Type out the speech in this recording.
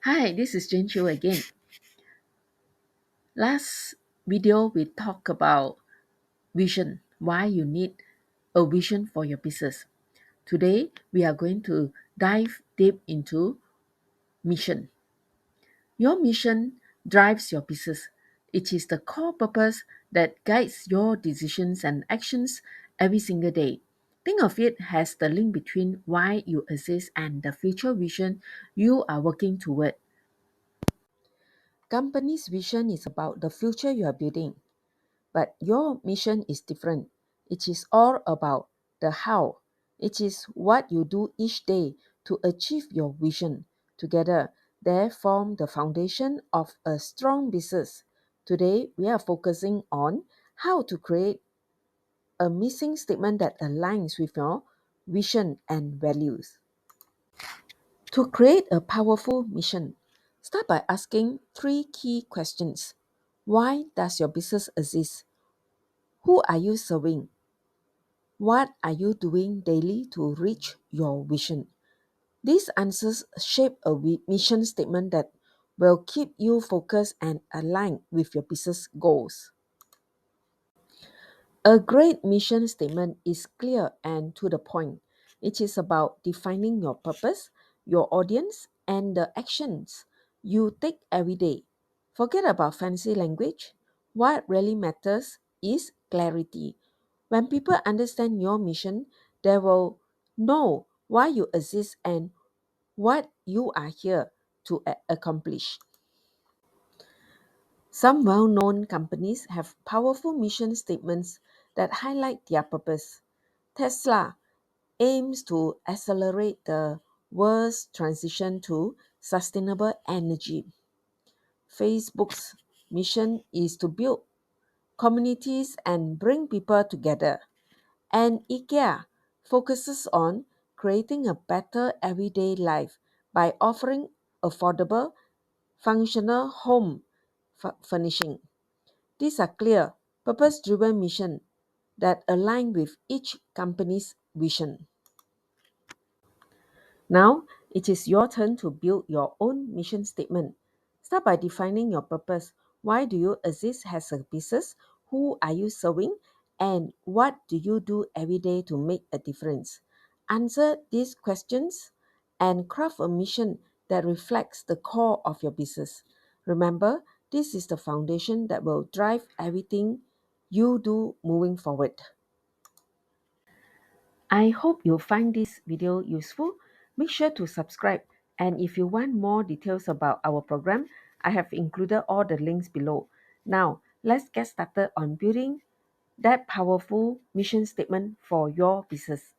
Hi, this is Jane Chu again. Last video we talked about vision, why you need a vision for your business. Today we are going to dive deep into mission. Your mission drives your business. It is the core purpose that guides your decisions and actions every single day. Think of it as the link between why you exist and the future vision you are working toward. Company's vision is about the future you are building. But your mission is different. It is all about the how. It is what you do each day to achieve your vision. Together, they form the foundation of a strong business. Today, we are focusing on how to create a mission statement that aligns with your vision and values. To create a powerful mission, start by asking three key questions. Why does your business exist? Who are you serving? What are you doing daily to reach your vision? These answers shape a mission statement that will keep you focused and aligned with your business goals. A great mission statement is clear and to the point. It is about defining your purpose, your audience, and the actions you take every day. Forget about fancy language. What really matters is clarity. When people understand your mission, they will know why you exist and what you are here to accomplish. Some well known companies have powerful mission statements that highlight their purpose. Tesla aims to accelerate the world's transition to sustainable energy. Facebook's mission is to build communities and bring people together. And IKEA focuses on creating a better everyday life by offering affordable, functional home furnishing. These are clear, purpose driven missions that align with each company's vision. Now, it is your turn to build your own mission statement. Start by defining your purpose. Why do you exist as a business? Who are you serving? And what do you do every day to make a difference? Answer these questions and craft a mission that reflects the core of your business. Remember, this is the foundation that will drive everything you do moving forward. I hope you find this video useful. Make sure to subscribe, and if you want more details about our program, I have included all the links below. Now, let's get started on building that powerful mission statement for your business.